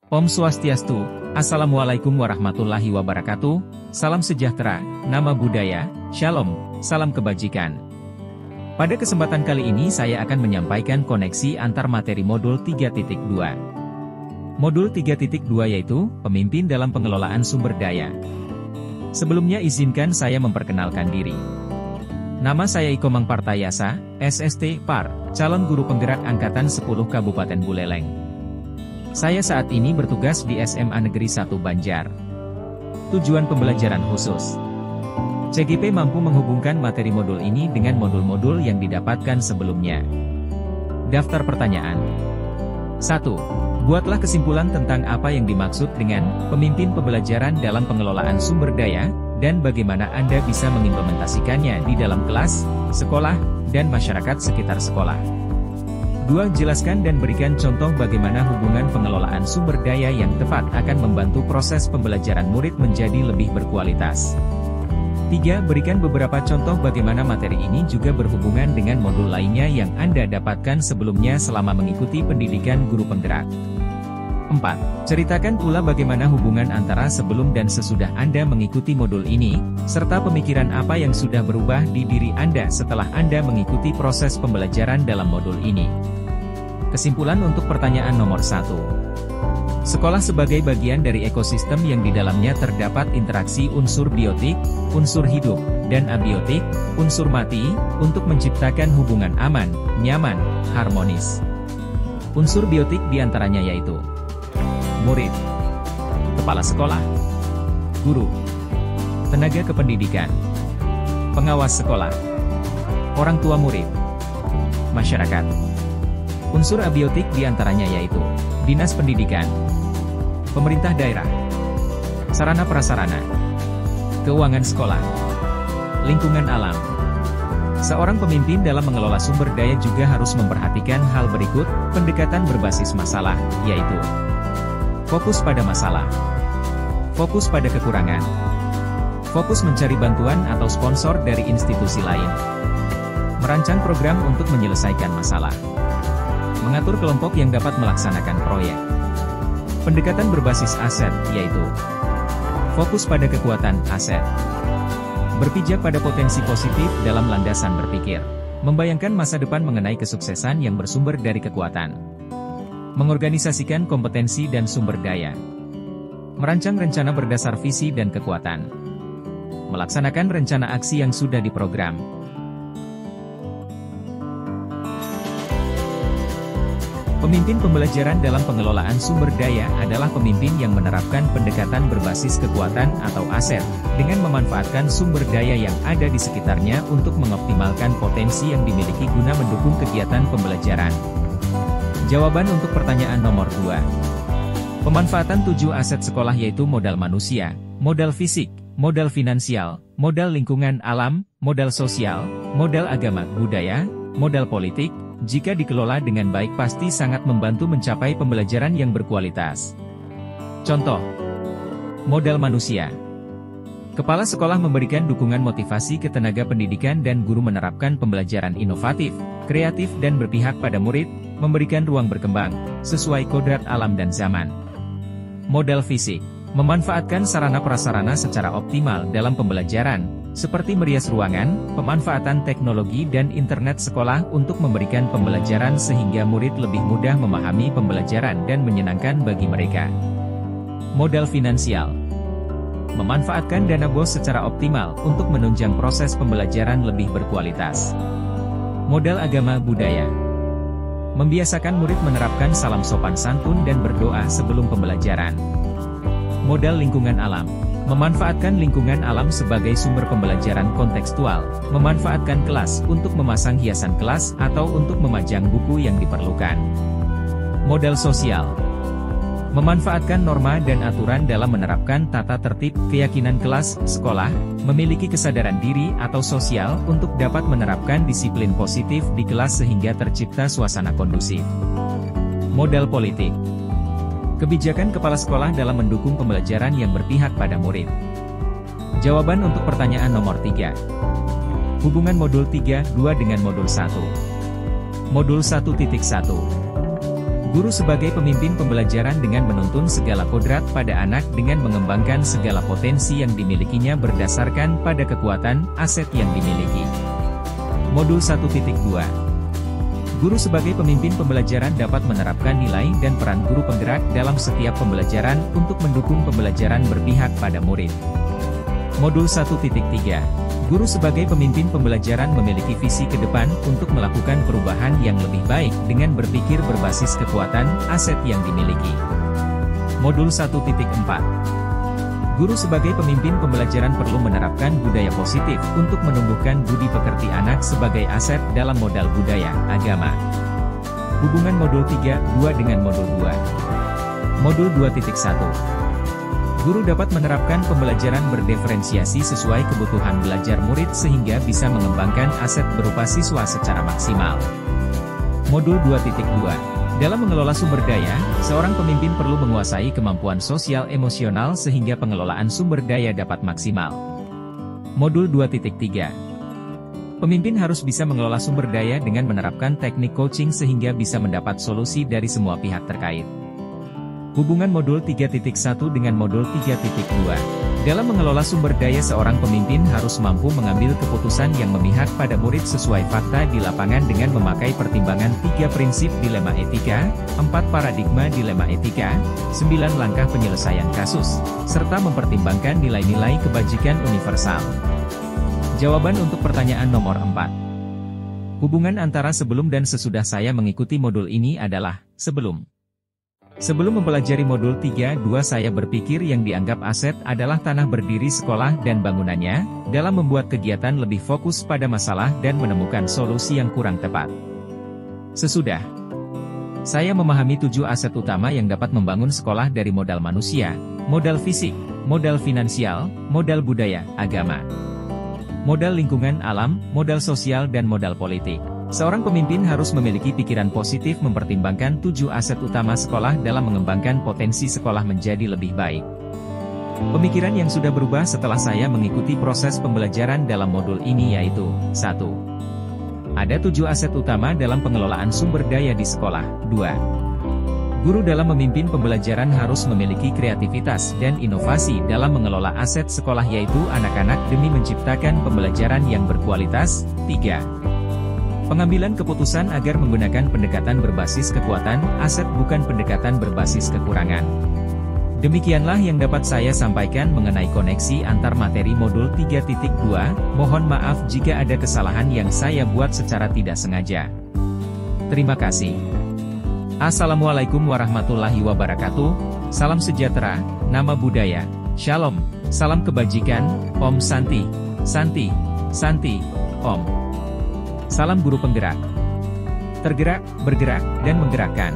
Om Swastiastu, Assalamualaikum warahmatullahi wabarakatuh, salam sejahtera, nama budaya, Shalom, salam kebajikan. Pada kesempatan kali ini saya akan menyampaikan koneksi antar materi modul 3.2. Modul 3.2 yaitu, Pemimpin dalam Pengelolaan Sumber Daya. Sebelumnya izinkan saya memperkenalkan diri. Nama saya Iko Mangpartayasa, SST, PAR, calon guru penggerak Angkatan 10 Kabupaten Buleleng. Saya saat ini bertugas di SMA Negeri 1 Banjar. Tujuan pembelajaran khusus. CGP mampu menghubungkan materi modul ini dengan modul-modul yang didapatkan sebelumnya. Daftar pertanyaan. 1. Buatlah kesimpulan tentang apa yang dimaksud dengan pemimpin pembelajaran dalam pengelolaan sumber daya, dan bagaimana Anda bisa mengimplementasikannya di dalam kelas, sekolah, dan masyarakat sekitar sekolah. 2. Jelaskan dan berikan contoh bagaimana hubungan pengelolaan sumber daya yang tepat akan membantu proses pembelajaran murid menjadi lebih berkualitas. 3. Berikan beberapa contoh bagaimana materi ini juga berhubungan dengan modul lainnya yang Anda dapatkan sebelumnya selama mengikuti pendidikan guru penggerak. 4. Ceritakan pula bagaimana hubungan antara sebelum dan sesudah Anda mengikuti modul ini, serta pemikiran apa yang sudah berubah di diri Anda setelah Anda mengikuti proses pembelajaran dalam modul ini. Kesimpulan untuk pertanyaan nomor 1. Sekolah sebagai bagian dari ekosistem yang di dalamnya terdapat interaksi unsur biotik, unsur hidup, dan abiotik, unsur mati, untuk menciptakan hubungan aman, nyaman, harmonis. Unsur biotik diantaranya yaitu murid, kepala sekolah, guru, tenaga kependidikan, pengawas sekolah, orang tua murid, masyarakat. Unsur abiotik diantaranya yaitu dinas pendidikan, pemerintah daerah, sarana prasarana, keuangan sekolah, lingkungan alam. Seorang pemimpin dalam mengelola sumber daya juga harus memperhatikan hal berikut, pendekatan berbasis masalah, yaitu fokus pada masalah, fokus pada kekurangan, fokus mencari bantuan atau sponsor dari institusi lain, merancang program untuk menyelesaikan masalah, mengatur kelompok yang dapat melaksanakan proyek. Pendekatan berbasis aset, yaitu fokus pada kekuatan aset, berpijak pada potensi positif dalam landasan berpikir, membayangkan masa depan mengenai kesuksesan yang bersumber dari kekuatan, mengorganisasikan kompetensi dan sumber daya, merancang rencana berdasar visi dan kekuatan, melaksanakan rencana aksi yang sudah diprogram. Pemimpin pembelajaran dalam pengelolaan sumber daya adalah pemimpin yang menerapkan pendekatan berbasis kekuatan atau aset, dengan memanfaatkan sumber daya yang ada di sekitarnya untuk mengoptimalkan potensi yang dimiliki guna mendukung kegiatan pembelajaran. Jawaban untuk pertanyaan nomor 2. Pemanfaatan 7 aset sekolah yaitu modal manusia, modal fisik, modal finansial, modal lingkungan alam, modal sosial, modal agama budaya, modal politik. Jika dikelola dengan baik pasti sangat membantu mencapai pembelajaran yang berkualitas. Contoh, modal manusia. Kepala sekolah memberikan dukungan motivasi ke tenaga pendidikan dan guru menerapkan pembelajaran inovatif, kreatif dan berpihak pada murid, memberikan ruang berkembang, sesuai kodrat alam dan zaman. Modal fisik. Memanfaatkan sarana prasarana secara optimal dalam pembelajaran, seperti merias ruangan, pemanfaatan teknologi dan internet sekolah untuk memberikan pembelajaran sehingga murid lebih mudah memahami pembelajaran dan menyenangkan bagi mereka. Modal finansial. Memanfaatkan dana BOS secara optimal untuk menunjang proses pembelajaran lebih berkualitas. Modal agama budaya. Membiasakan murid menerapkan salam sopan santun dan berdoa sebelum pembelajaran. Modal lingkungan alam. Memanfaatkan lingkungan alam sebagai sumber pembelajaran kontekstual, memanfaatkan kelas untuk memasang hiasan kelas atau untuk memajang buku yang diperlukan. Modal sosial. Memanfaatkan norma dan aturan dalam menerapkan tata tertib, keyakinan kelas, sekolah, memiliki kesadaran diri atau sosial untuk dapat menerapkan disiplin positif di kelas sehingga tercipta suasana kondusif. Modal politik. Kebijakan kepala sekolah dalam mendukung pembelajaran yang berpihak pada murid. Jawaban untuk pertanyaan nomor 3. Hubungan modul 3.2 dengan modul 1. Modul 1.1. Guru sebagai pemimpin pembelajaran dengan menuntun segala kodrat pada anak dengan mengembangkan segala potensi yang dimilikinya berdasarkan pada kekuatan, aset yang dimiliki. Modul 1.2. Guru sebagai pemimpin pembelajaran dapat menerapkan nilai dan peran guru penggerak dalam setiap pembelajaran untuk mendukung pembelajaran berpihak pada murid. Modul 1.3. Guru sebagai pemimpin pembelajaran memiliki visi ke depan untuk melakukan perubahan yang lebih baik dengan berpikir berbasis kekuatan, aset yang dimiliki. Modul 1.4. Guru sebagai pemimpin pembelajaran perlu menerapkan budaya positif untuk menumbuhkan budi pekerti anak sebagai aset dalam modal budaya, agama. Hubungan modul 3.2 dengan modul 2. Modul 2.1. Guru dapat menerapkan pembelajaran berdiferensiasi sesuai kebutuhan belajar murid sehingga bisa mengembangkan aset berupa siswa secara maksimal. Modul 2.2. Dalam mengelola sumber daya, seorang pemimpin perlu menguasai kemampuan sosial emosional sehingga pengelolaan sumber daya dapat maksimal. Modul 2.3. Pemimpin harus bisa mengelola sumber daya dengan menerapkan teknik coaching sehingga bisa mendapat solusi dari semua pihak terkait. Hubungan modul 3.1 dengan modul 3.2. Dalam mengelola sumber daya, seorang pemimpin harus mampu mengambil keputusan yang memihak pada murid sesuai fakta di lapangan dengan memakai pertimbangan 3 prinsip dilema etika, 4 paradigma dilema etika, 9 langkah penyelesaian kasus, serta mempertimbangkan nilai-nilai kebajikan universal. Jawaban untuk pertanyaan nomor 4. Hubungan antara sebelum dan sesudah saya mengikuti modul ini adalah, sebelum. Sebelum mempelajari modul 3.2 saya berpikir yang dianggap aset adalah tanah berdiri sekolah dan bangunannya, dalam membuat kegiatan lebih fokus pada masalah dan menemukan solusi yang kurang tepat. Sesudah, saya memahami 7 aset utama yang dapat membangun sekolah dari modal manusia, modal fisik, modal finansial, modal budaya, agama, modal lingkungan alam, modal sosial dan modal politik. Seorang pemimpin harus memiliki pikiran positif mempertimbangkan 7 aset utama sekolah dalam mengembangkan potensi sekolah menjadi lebih baik. Pemikiran yang sudah berubah setelah saya mengikuti proses pembelajaran dalam modul ini yaitu, 1. Ada 7 aset utama dalam pengelolaan sumber daya di sekolah. 2. Guru dalam memimpin pembelajaran harus memiliki kreativitas dan inovasi dalam mengelola aset sekolah yaitu anak-anak demi menciptakan pembelajaran yang berkualitas. 3. Pengambilan keputusan agar menggunakan pendekatan berbasis kekuatan, aset bukan pendekatan berbasis kekurangan. Demikianlah yang dapat saya sampaikan mengenai koneksi antar materi modul 3.2, mohon maaf jika ada kesalahan yang saya buat secara tidak sengaja. Terima kasih. Assalamualaikum warahmatullahi wabarakatuh, salam sejahtera, nama budaya, Shalom, salam kebajikan, Om Santi, Santi, Santi, Om. Salam guru penggerak. Tergerak, bergerak, dan menggerakkan.